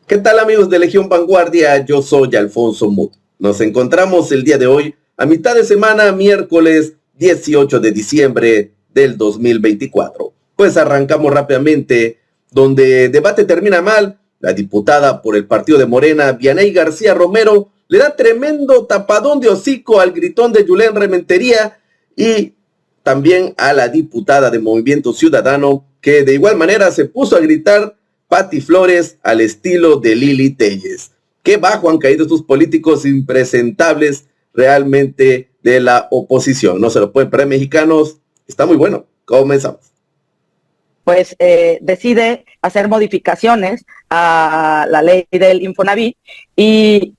¿Qué tal amigos de Legión Vanguardia? Yo soy Alfonso Muth. Nos encontramos el día de hoy a mitad de semana, miércoles 18 de diciembre del 2024. Pues arrancamos rápidamente, donde debate termina mal. La diputada por el partido de Morena, Vianey García Romero, le da tremendo tapadón de hocico al gritón de Julen Rementería y también a la diputada de Movimiento Ciudadano, que de igual manera se puso a gritar Pati Flores al estilo de Lili Telles. Qué bajo han caído estos políticos impresentables realmente de la oposición. No se lo pueden perder, mexicanos. Está muy bueno. Comenzamos. Pues decide hacer modificaciones a la ley del Infonavit, y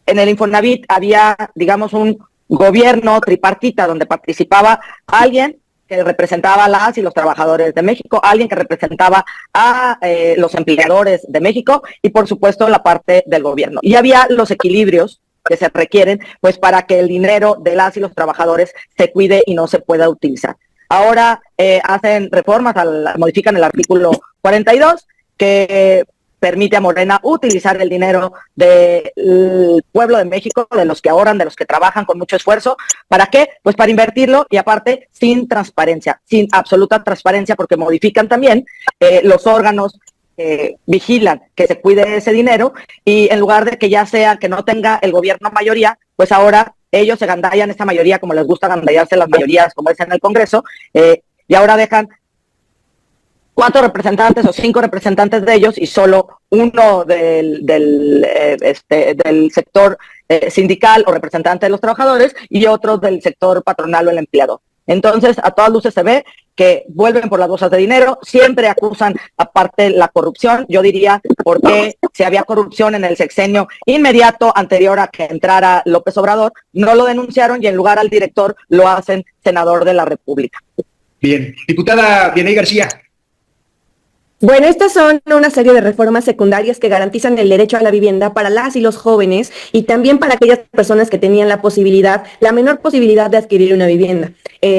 en el Infonavit había, digamos, un gobierno tripartita donde participaba alguien que representaba a las y los trabajadores de México, alguien que representaba a los empleadores de México y por supuesto la parte del gobierno. Y había los equilibrios que se requieren pues para que el dinero de las y los trabajadores se cuide y no se pueda utilizar. Ahora hacen reformas, modifican el artículo 42 que permite a Morena utilizar el dinero del pueblo de México, de los que ahorran, de los que trabajan con mucho esfuerzo. ¿Para qué? Pues para invertirlo, y aparte sin transparencia, sin absoluta transparencia, porque modifican también los órganos que vigilan que se cuide ese dinero, y en lugar de que ya sea que no tenga el gobierno mayoría, pues ahora ellos se gandallan esa mayoría como les gusta gandallarse las mayorías, como es en el Congreso, y ahora dejan 4 representantes o 5 representantes de ellos y solo uno del sector sindical o representante de los trabajadores y otro del sector patronal o el empleador. Entonces, a todas luces se ve que vuelven por las bolsas de dinero, siempre acusan aparte la corrupción. Yo diría, porque si había corrupción en el sexenio inmediato anterior a que entrara López Obrador, no lo denunciaron y en lugar al director lo hacen senador de la República. Bien, diputada Vianey García. Bueno, estas son una serie de reformas secundarias que garantizan el derecho a la vivienda para las y los jóvenes y también para aquellas personas que tenían la menor posibilidad de adquirir una vivienda.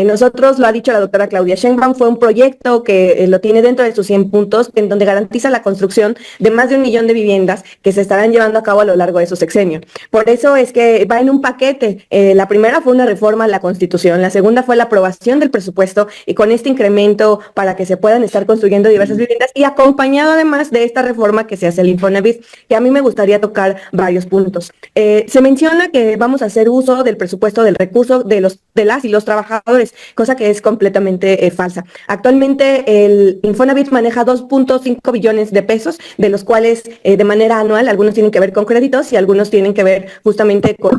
Nosotros, lo ha dicho la doctora Claudia Sheinbaum, fue un proyecto que lo tiene dentro de sus 100 puntos, en donde garantiza la construcción de más de 1 millón de viviendas que se estarán llevando a cabo a lo largo de su sexenio. Por eso es que va en un paquete. La primera fue una reforma a la Constitución, la segunda fue la aprobación del presupuesto y con este incremento para que se puedan estar construyendo diversas viviendas, y acompañado además de esta reforma que se hace el Infonavit, que a mí me gustaría tocar varios puntos. Se menciona que vamos a hacer uso del presupuesto, del recurso de las y los trabajadores, cosa que es completamente falsa. Actualmente el Infonavit maneja 2.5 billones de pesos, de los cuales de manera anual algunos tienen que ver con créditos y algunos tienen que ver justamente con...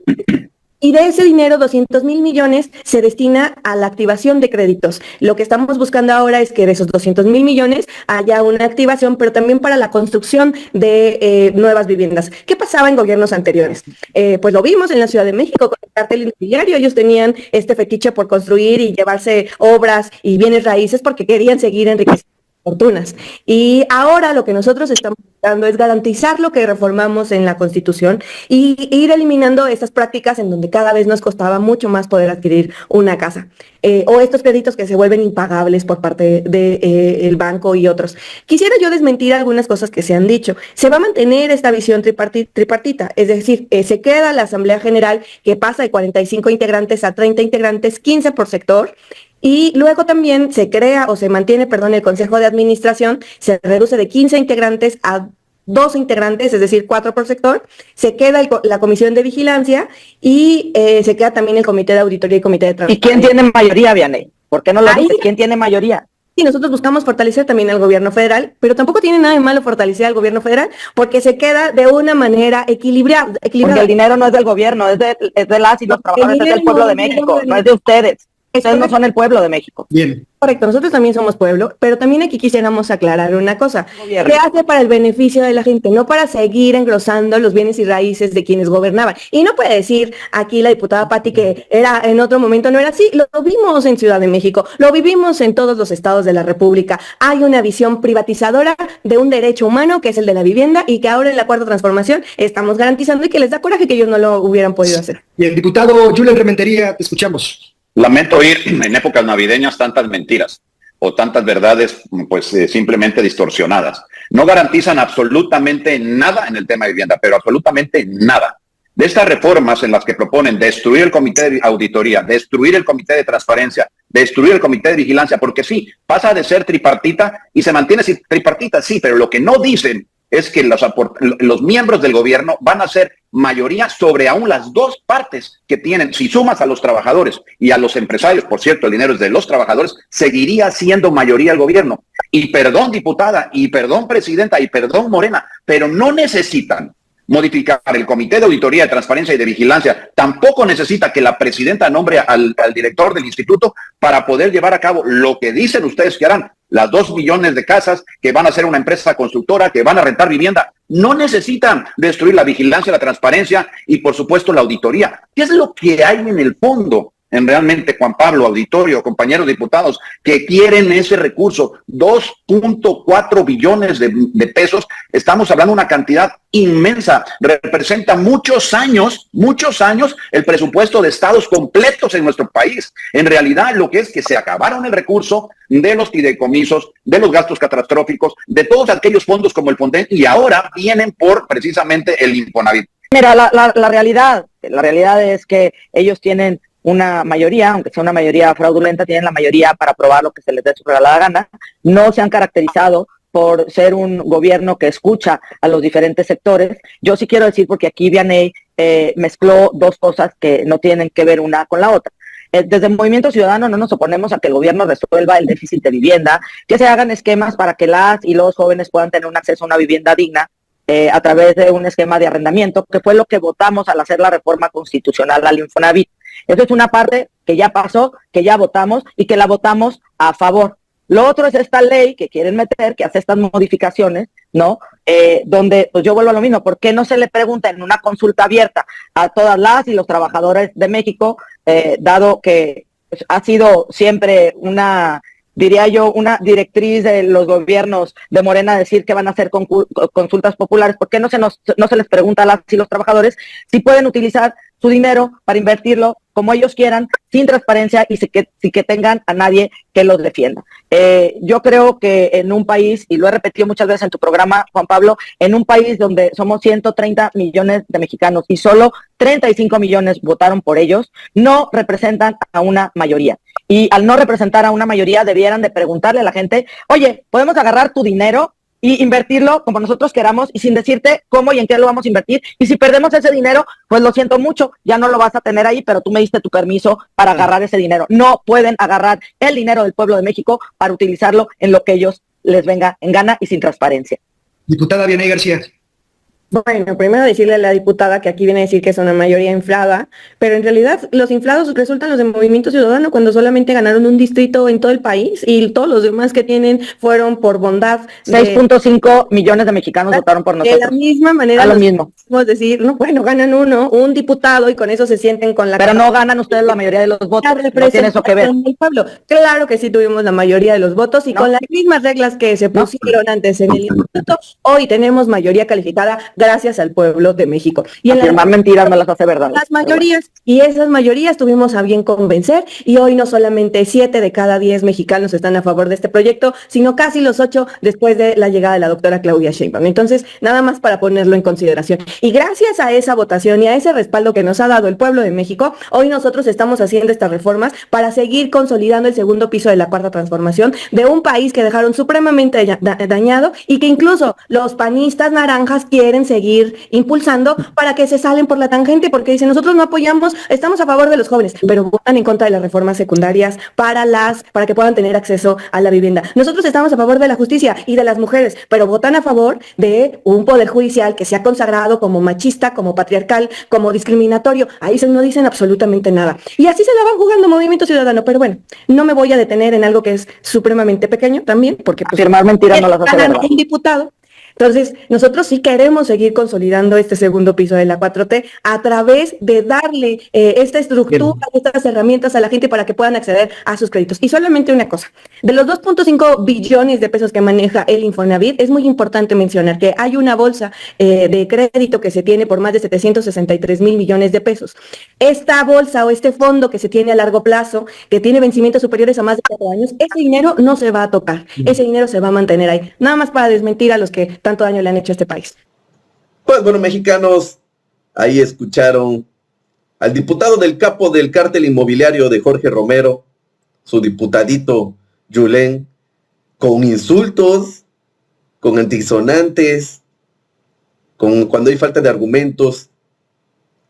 Y de ese dinero, 200,000 millones se destina a la activación de créditos. Lo que estamos buscando ahora es que de esos 200,000 millones haya una activación, pero también para la construcción de nuevas viviendas. ¿Qué pasaba en gobiernos anteriores? Pues lo vimos en la Ciudad de México con el cártel inmobiliario. Ellos tenían este fetiche por construir y llevarse obras y bienes raíces porque querían seguir enriqueciendo fortunas. Y ahora lo que nosotros estamos buscando es garantizar lo que reformamos en la Constitución y ir eliminando estas prácticas en donde cada vez nos costaba mucho más poder adquirir una casa, o estos créditos que se vuelven impagables por parte del banco y otros. Quisiera yo desmentir algunas cosas que se han dicho. Se va a mantener esta visión tripartita, es decir, se queda la Asamblea General, que pasa de 45 integrantes a 30 integrantes, 15 por sector. Y luego también se crea o se mantiene, el Consejo de Administración, se reduce de 15 integrantes a 12 integrantes, es decir, 4 por sector. Se queda la Comisión de Vigilancia y se queda también el Comité de Auditoría y Comité de Transparencia. ¿Y quién tiene mayoría, Vianey? ¿Por qué no lo dices? ¿Quién tiene mayoría? Y nosotros buscamos fortalecer también al gobierno federal, pero tampoco tiene nada de malo fortalecer al gobierno federal, porque se queda de una manera equilibrada. Porque el dinero no es del gobierno, es de las y los trabajadores, es del pueblo de México, no es de ustedes. Ustedes no son el pueblo de México. Bien. Correcto, nosotros también somos pueblo, pero también aquí quisiéramos aclarar una cosa. Gobierno. ¿Qué hace para el beneficio de la gente? No para seguir engrosando los bienes y raíces de quienes gobernaban. Y no puede decir aquí la diputada Pati que era en otro momento, no era así. Lo vimos en Ciudad de México, lo vivimos en todos los estados de la República. Hay una visión privatizadora de un derecho humano que es el de la vivienda y que ahora en la Cuarta Transformación estamos garantizando y que les da coraje que ellos no lo hubieran podido hacer. Y el diputado Julen Rementería, te escuchamos. Lamento oír en épocas navideñas tantas mentiras. o tantas verdades pues simplemente distorsionadas. No garantizan absolutamente nada en el tema de vivienda, pero absolutamente nada. De estas reformas en las que proponen destruir el comité de auditoría, destruir el comité de transparencia, destruir el comité de vigilancia, porque sí, pasa de ser tripartita y se mantiene tripartita, sí, pero lo que no dicen es que los miembros del gobierno van a ser mayoría sobre aún las dos partes que tienen. Si sumas a los trabajadores y a los empresarios, por cierto, el dinero es de los trabajadores, seguiría siendo mayoría el gobierno. Y perdón, diputada, y perdón, presidenta, y perdón, Morena, pero no necesitan modificar el comité de auditoría, de transparencia y de vigilancia. Tampoco necesita que la presidenta nombre al director del instituto para poder llevar a cabo lo que dicen ustedes que harán. Las 2 millones de casas que van a ser una empresa constructora, que van a rentar vivienda. No necesitan destruir la vigilancia, la transparencia y, por supuesto, la auditoría. ¿Qué es lo que hay en el fondo? En realmente, Juan Pablo, auditorio, compañeros diputados, que quieren ese recurso, 2.4 billones de pesos, estamos hablando de una cantidad inmensa, representa muchos años el presupuesto de estados completos en nuestro país. En realidad, lo que es que se acabaron el recurso de los fideicomisos, de los gastos catastróficos, de todos aquellos fondos como el Fonden, y ahora vienen por precisamente el Infonavit. Mira, la realidad es que ellos tienen una mayoría, aunque sea una mayoría fraudulenta, tienen la mayoría para aprobar lo que se les dé su regalada gana. No se han caracterizado por ser un gobierno que escucha a los diferentes sectores. Yo sí quiero decir, porque aquí Vianey mezcló dos cosas que no tienen que ver una con la otra. Desde el Movimiento Ciudadano no nos oponemos a que el gobierno resuelva el déficit de vivienda, que se hagan esquemas para que las y los jóvenes puedan tener un acceso a una vivienda digna a través de un esquema de arrendamiento, que fue lo que votamos al hacer la reforma constitucional al Infonavit. Eso es una parte que ya pasó, que ya votamos y que la votamos a favor. Lo otro es esta ley que quieren meter, que hace estas modificaciones, ¿no? Donde, pues yo vuelvo a lo mismo, ¿por qué no se le pregunta en una consulta abierta a todas las y los trabajadores de México, dado que pues, ha sido siempre una, diría yo, una directriz de los gobiernos de Morena decir que van a hacer consultas populares? ¿Por qué no se les pregunta a las y los trabajadores si pueden utilizar su dinero para invertirlo como ellos quieran, sin transparencia y sin que tengan a nadie que los defienda? Yo creo que en un país, y lo he repetido muchas veces en tu programa, Juan Pablo, en un país donde somos 130 millones de mexicanos y solo 35 millones votaron por ellos, no representan a una mayoría. Y al no representar a una mayoría, debieran de preguntarle a la gente, oye, ¿podemos agarrar tu dinero y invertirlo como nosotros queramos y sin decirte cómo y en qué lo vamos a invertir? Y si perdemos ese dinero, pues lo siento mucho, ya no lo vas a tener ahí, pero tú me diste tu permiso para agarrar ese dinero. No pueden agarrar el dinero del pueblo de México para utilizarlo en lo que ellos les venga en gana y sin transparencia. Diputada Vianey García. Bueno, primero decirle a la diputada que aquí viene a decir que es una mayoría inflada, pero en realidad los inflados resultan los de Movimiento Ciudadano cuando solamente ganaron un distrito en todo el país y todos los demás que tienen fueron por bondad. 6.5 millones de mexicanos votaron por nosotros. De la misma manera, a lo mismo. Podemos decir, no, bueno, ganan un diputado y con eso se sienten con la... Pero no ganan ustedes la mayoría de los votos, no tiene eso que ver. El pueblo. Claro que sí tuvimos la mayoría de los votos y con las mismas reglas que se pusieron antes en el instituto, hoy tenemos mayoría calificada gracias al pueblo de México. Y afirmar mentiras no las hace verdad. Las mayorías, y esas mayorías tuvimos a bien convencer, y hoy no solamente 7 de cada 10 mexicanos están a favor de este proyecto, sino casi los 8 después de la llegada de la doctora Claudia Sheinbaum. Entonces, nada más para ponerlo en consideración. Y gracias a esa votación y a ese respaldo que nos ha dado el pueblo de México, hoy nosotros estamos haciendo estas reformas para seguir consolidando el segundo piso de la cuarta transformación de un país que dejaron supremamente dañado y que incluso los panistas naranjas quieren seguir impulsando para que se salen por la tangente, porque dicen, nosotros no apoyamos, estamos a favor de los jóvenes, pero votan en contra de las reformas secundarias para que puedan tener acceso a la vivienda. Nosotros estamos a favor de la justicia y de las mujeres, pero votan a favor de un poder judicial que se ha consagrado como machista, como patriarcal, como discriminatorio. Ahí no dicen absolutamente nada. Y así se la van jugando Movimiento Ciudadano, pero bueno, no me voy a detener en algo que es supremamente pequeño también, porque pues, afirmar mentiras no las hace verdad. Un diputado. Entonces, nosotros sí queremos seguir consolidando este segundo piso de la 4T a través de darle esta estructura, estas herramientas a la gente para que puedan acceder a sus créditos. Y solamente una cosa, de los 2.5 billones de pesos que maneja el Infonavit, es muy importante mencionar que hay una bolsa de crédito que se tiene por más de 763 mil millones de pesos. Esta bolsa o este fondo que se tiene a largo plazo, que tiene vencimientos superiores a más de 4 años, ese dinero no se va a tocar, ese dinero se va a mantener ahí. Nada más para desmentir a los que tanto daño le han hecho a este país. Pues bueno, mexicanos, ahí escucharon al diputado del capo del cártel inmobiliario de Jorge Romero, su diputadito Yulén, con insultos, con antisonantes, con cuando hay falta de argumentos,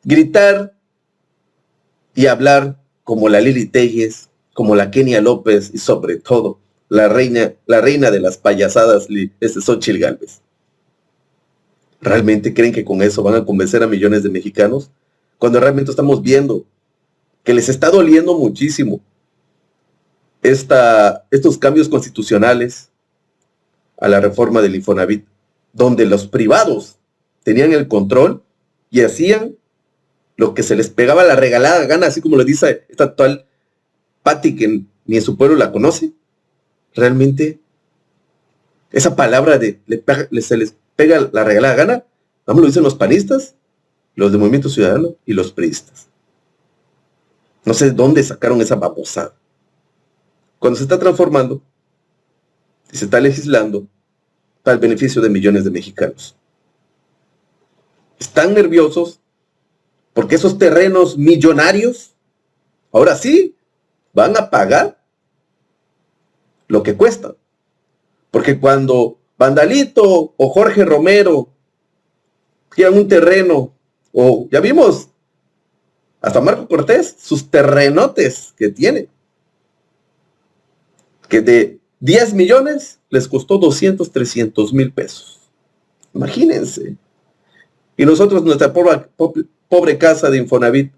gritar y hablar como la Lili Telles, como la Kenia López y sobre todo la reina de las payasadas, Xóchitl Gálvez. ¿Realmente creen que con eso van a convencer a millones de mexicanos? Cuando realmente estamos viendo que les está doliendo muchísimo estos cambios constitucionales a la reforma del Infonavit, donde los privados tenían el control y hacían lo que se les pegaba la regalada gana, así como lo dice esta actual Patti, que ni en su pueblo la conoce. Realmente, esa palabra de se les pega la regalada gana, vamos, lo dicen los panistas, los de Movimiento Ciudadano y los priistas. No sé dónde sacaron esa babosada. Cuando se está transformando y se está legislando para el beneficio de millones de mexicanos. Están nerviosos porque esos terrenos millonarios, ahora sí, van a pagar lo que cuesta. Porque cuando Vandalito o Jorge Romero quieran un terreno, o ya vimos, hasta Marco Cortés, sus terrenotes que tiene, que de 10 millones les costó 200, 300 mil pesos. Imagínense. Y nosotros, nuestra pobre casa de Infonavit,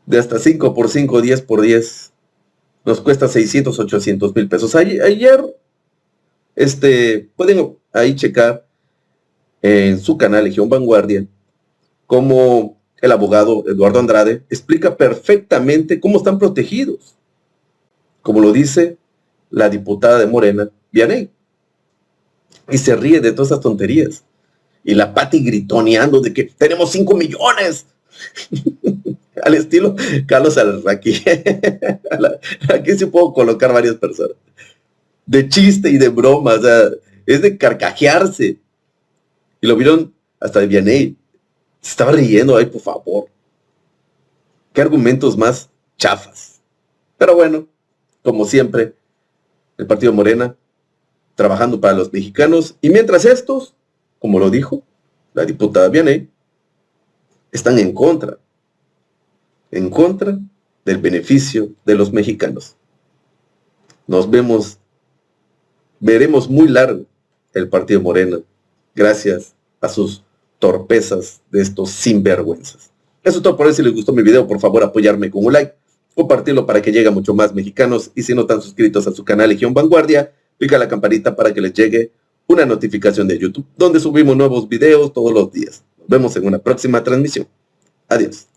de hasta 5 por 5, 10 por 10, nos cuesta 600, 800 mil pesos. Ayer, pueden ahí checar en su canal Legión Vanguardia, cómo el abogado Eduardo Andrade explica perfectamente cómo están protegidos, como lo dice la diputada de Morena, Vianey, y se ríe de todas esas tonterías. Y la Patti gritoneando de que tenemos 5 millones. Al estilo Carlos Alarraqui. Aquí sí puedo colocar varias personas. De chiste y de broma, o sea, es de carcajearse. Y lo vieron hasta de Vianey. Se estaba riendo, ay, por favor. Qué argumentos más chafas. Pero bueno, como siempre, el partido Morena trabajando para los mexicanos. Y mientras estos, como lo dijo la diputada Vianey, están en contra del beneficio de los mexicanos. Veremos muy largo el partido Morena, gracias a sus torpezas de estos sinvergüenzas. Eso es todo por hoy. Si les gustó mi video, por favor apoyarme con un like, compartirlo para que llegue a mucho más mexicanos, y si no están suscritos a su canal Legión Vanguardia, pica la campanita para que les llegue una notificación de YouTube, donde subimos nuevos videos todos los días. Nos vemos en una próxima transmisión. Adiós.